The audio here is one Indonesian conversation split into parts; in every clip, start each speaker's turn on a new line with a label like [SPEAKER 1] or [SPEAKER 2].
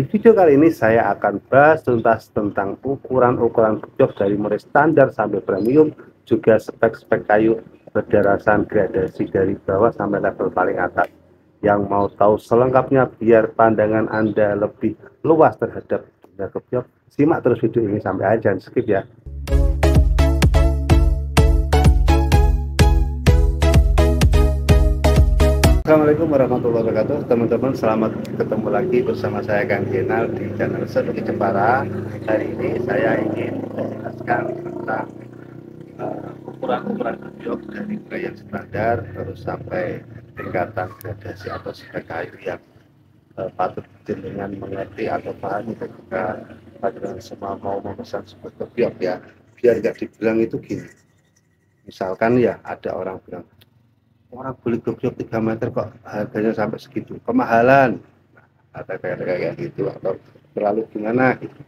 [SPEAKER 1] Di video kali ini saya akan bahas tuntas tentang ukuran-ukuran gebyok dari mulai standar sampai premium, juga spek-spek kayu berdasarkan gradasi dari bawah sampai level paling atas. Yang mau tahu selengkapnya biar pandangan Anda lebih luas terhadap dunia gebyok, simak terus video ini sampai akhir, jangan skip ya. Assalamualaikum warahmatullahi wabarakatuh, teman-teman. Selamat ketemu lagi bersama saya Kang Jenal di channel Seduki Jepara. Hari ini saya ingin menjelaskan tentang ukuran-ukuran gebyok dari mulai yang standar terus sampai tingkatan gradasi atau spek kayu yang patut jenengan mengerti atau pahami ketika panjenengan semua mau memesan sebuah gebyok ya. Biar nggak dibilang itu gini. Misalkan ya ada orang bilang, orang beli gebyok 3 meter kok harganya sampai segitu, kemahalan, atau kayak gitu, atau terlalu gimana gitu.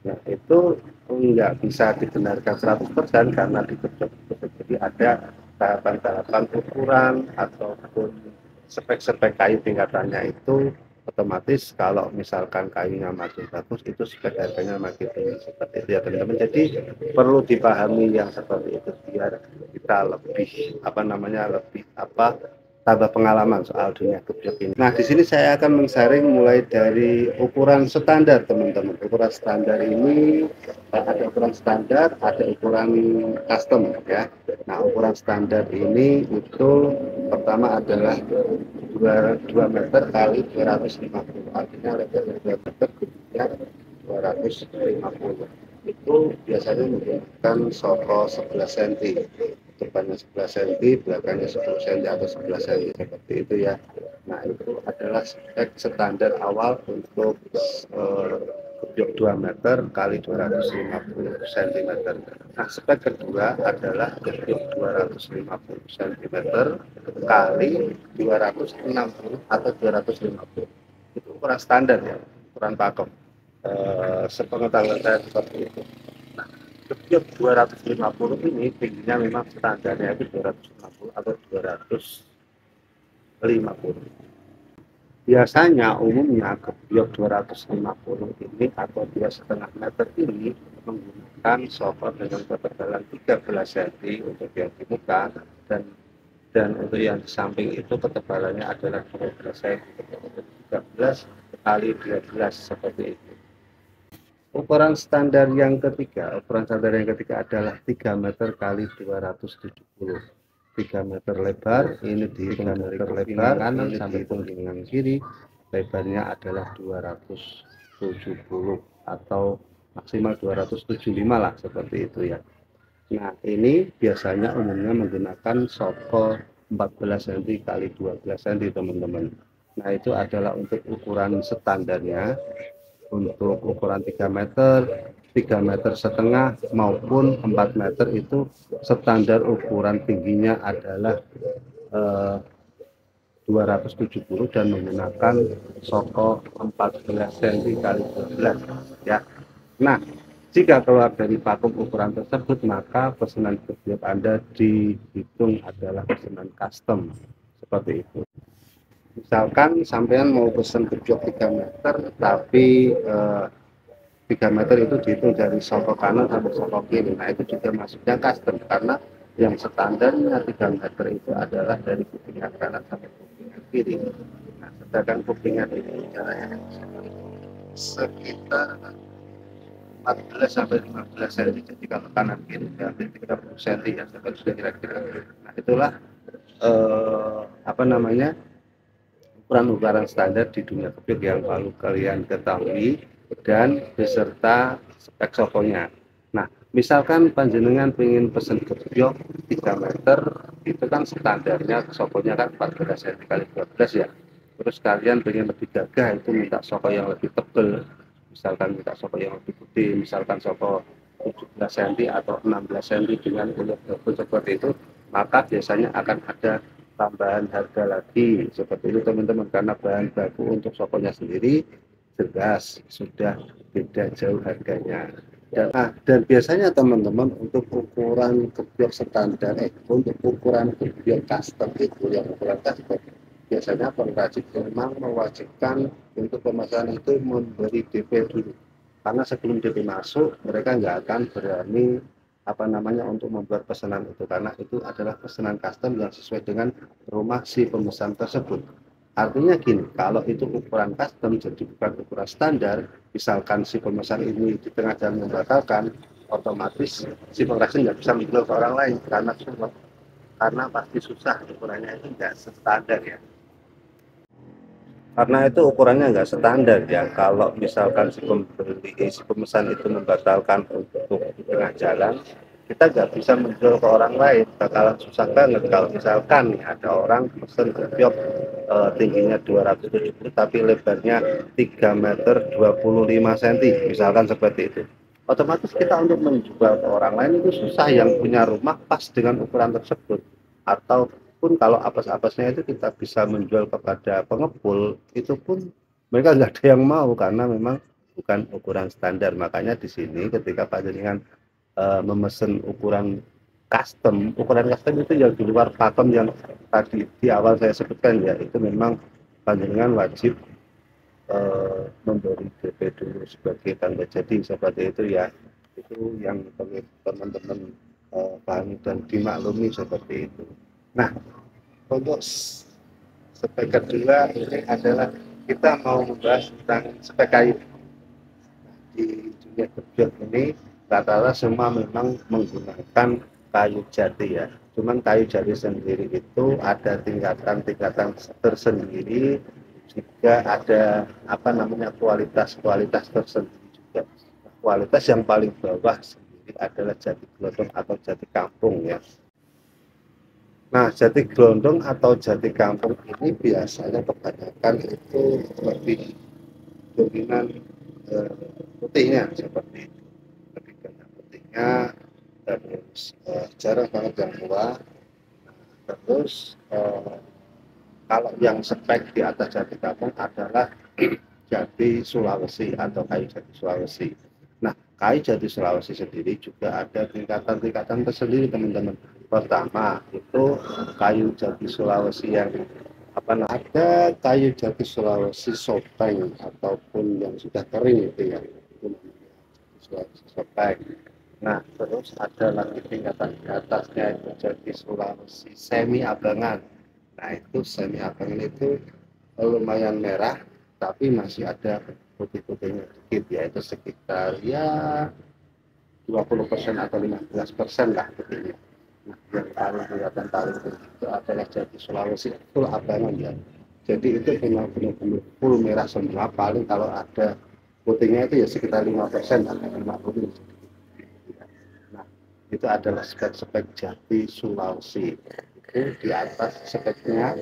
[SPEAKER 1] Nah, itu nggak bisa dibenarkan 100% karena di gebyok itu jadi ada tahapan-tahapan ukuran ataupun spek-spek kayu tingkatannya itu. Otomatis kalau misalkan kayunya makin bagus itu spek harganya makin tinggi, seperti itu ya teman-teman. Jadi perlu dipahami yang seperti itu biar kita lebih tambah pengalaman soal dunia gebyok ini. Nah, di sini saya akan men-sharing mulai dari ukuran standar teman-teman. Ukuran standar ini ada ukuran standar, ada ukuran custom ya. Nah, ukuran standar ini itu pertama adalah 2 meter kali 250, artinya lebar 2 meter kubiknya 250. Itu biasanya menggunakan soko 11 cm, depannya 11 cm, belakangnya 10 cm atau 11 cm, seperti itu ya. Nah, itu adalah spek standar awal untuk gebyok 2 meter kali 250 cm. Nah, spek kedua adalah gebyok 250 cm kali 260 atau 250. Itu ukuran standar ya, ukuran pakem. Sepengetahuan saya seperti itu. Nah, gebyok 250 ini tingginya memang standarnya itu 250 atau 250. Biasanya umumnya gebyok 250 ini atau 2,5 meter ini menggunakan sokot dengan ketebalan 13 cm untuk yang di muka, dan untuk yang di samping itu ketebalannya adalah 12 cm, 13 kali 12 seperti itu. Ukuran standar yang ketiga adalah 3 meter kali 270. 3 meter lebar, ini dihitung dari kuping kanan sampai kuping kiri, lebarnya adalah 270 atau maksimal 275 lah, seperti itu ya. Nah, ini biasanya umumnya menggunakan soko 14 cm kali 12 cm teman-teman. Nah, itu adalah untuk ukuran standarnya. Untuk ukuran 3 meter, 3,5 meter maupun 4 meter itu standar ukuran tingginya adalah 270 dan menggunakan soko 14 cm kali 12 ya. Nah, jika keluar dari pakem ukuran tersebut, maka pesanan gebyok Anda dihitung adalah pesanan custom, seperti itu. Misalkan sampean mau pesan gebyok 3 meter tapi 3 meter itu dihitung dari soko kanan sampai soko kiri. Nah, itu juga masuknya custom karena yang standarnya 3 meter itu adalah dari kupingan kanan sampai kupingan kiri. Nah, sedangkan kupingan ini jaraknya sekitar 14 sampai 15 cm, jadi kalau kanan kiri hampir 30 cm ya, seperti sudah kira-kira. Nah, itulah ukuran-ukuran standar di dunia gebyok yang perlu kalian ketahui dan beserta spek sokonya. Nah, misalkan panjenengan ingin pesen gebyok 3 meter, itu kan standarnya sokonya kan 14 cm kali 12 ya. Terus kalian ingin lebih gagah, itu minta soko yang lebih tebal, misalkan minta soko yang lebih gede, misalkan soko 17 cm atau 16 cm dengan ulet double seperti itu, maka biasanya akan ada tambahan harga lagi seperti itu teman-teman, karena bahan baku untuk sokonya sendiri jelas sudah beda jauh harganya. Dan biasanya teman-teman untuk ukuran gebyok standar untuk ukuran gebyok custom itu yang ukuran custom biasanya pengrajin memang mewajibkan untuk pemesanan itu memberi DP dulu, karena sebelum DP masuk mereka nggak akan berani untuk membuat pesanan itu, karena itu adalah pesanan custom yang sesuai dengan rumah si pemesan tersebut. Artinya gini, kalau itu ukuran custom jadi bukan ukuran standar, misalkan si pemesan ini di tengah jalan membatalkan, otomatis si pengrajin nggak bisa menjual ke orang lain karena pasti susah, ukurannya itu nggak standar ya. Karena itu ukurannya nggak standar ya. Kalau misalkan si pemesan itu membatalkan untuk di tengah jalan, kita nggak bisa menjual ke orang lain, bakalan susah banget. Kalau misalkan ada orang pesen job tingginya 270 tapi lebarnya 3 meter 25 cm, misalkan seperti itu, otomatis kita untuk menjual ke orang lain itu susah, yang punya rumah pas dengan ukuran tersebut. Atau pun kalau apes-apesnya itu kita bisa menjual kepada pengepul, itu pun mereka nggak ada yang mau karena memang bukan ukuran standar. Makanya di sini ketika panjenengan memesan ukuran custom itu yang di luar pakem yang tadi di awal saya sebutkan ya, itu memang panjenengan wajib memberi DP dulu sebagai tanda jadi seperti itu ya. Itu yang perlu teman-teman pahami dan dimaklumi seperti itu. Nah, untuk spek kedua ini adalah kita mau membahas tentang spek kayu. Di dunia gedung ini rata-rata semua memang menggunakan kayu jati ya. Cuman kayu jati sendiri itu ada tingkatan-tingkatan tersendiri, juga ada kualitas tersendiri juga. Kualitas yang paling bawah sendiri adalah jati gelondong atau jati kampung ya. Nah, jati gelondong atau jati kampung ini biasanya kebanyakan itu lebih dominan putihnya, seperti itu. Lebih banyak putihnya, terus jarang banget yang tua. Terus kalau yang spek di atas jati kampung adalah jati Sulawesi atau kayu jati Sulawesi. Nah, kayu jati Sulawesi sendiri juga ada tingkatan-tingkatan tersendiri teman-teman. Pertama itu kayu jati Sulawesi yang ada kayu jati Sulawesi Sopeng ataupun yang sudah kering itu ya, itu namanya Sulawesi Sopeng. Nah, terus ada lagi tingkatan di atasnya itu jati Sulawesi semi abangan. Nah, itu semi abangan itu lumayan merah tapi masih ada putih-putihnya sedikit, yaitu sekitar ya 20% atau 15% lah putihnya. Nah, yang paling kelihatan paling itu adalah jati Sulawesi full abangan ya. Jadi itu benar-benar full merah semua, paling kalau ada putihnya itu ya sekitar 5% atau 50%. Nah, itu adalah spek-spek jati Sulawesi. Itu di atas speknya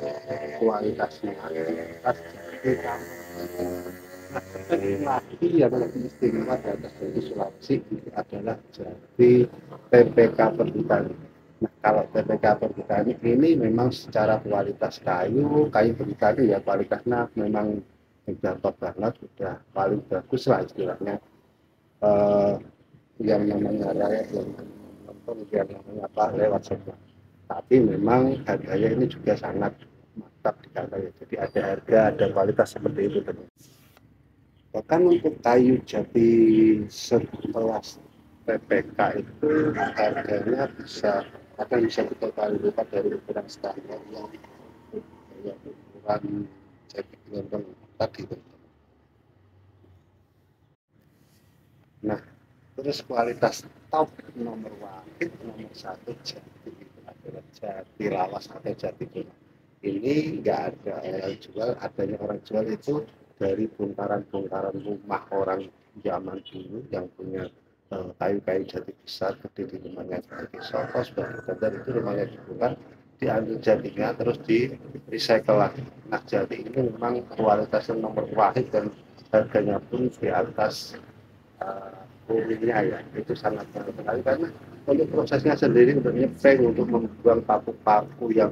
[SPEAKER 1] kualitasnya. Kualitas jati Nah, lagi yang lebih istimewa di atas jati Sulawesi itu adalah jati TPK Perhutani. Nah, kalau TPK Perhutani ini memang secara kualitas kayu berhutani ya, kualitasnya memang sudah top banget, sudah paling bagus lah istilahnya. Eh, yang namanya rakyat, yang nonton, yang namanya apa lewat saja. Tapi memang harganya ini juga sangat mantap di sana ya. Jadi ada harga, ada kualitas seperti itu. Bahkan untuk kayu jati sekelas PPK itu harganya bisa kita kali lipat dari ukuran standar yang ukuran jati gelondong tadi. Nah, terus kualitas top nomor satu jati itu adalah jati lawas atau jati gelondong. Ini nggak ada orang jual, adanya orang jual itu dari bongkaran-bongkaran rumah orang zaman dulu yang punya kayu-kayu jati besar gede di rumahnya, seperti Soto sebagai contoh, itu rumahnya dibongkar, diambil jatinya terus di recycle lagi. Nah, jati ini memang kualitasnya nomor wahid dan harganya pun di atas umumnya ya, itu sangat mahal sekali karena untuk prosesnya sendiri untuk nyepeng, untuk membuang paku-paku yang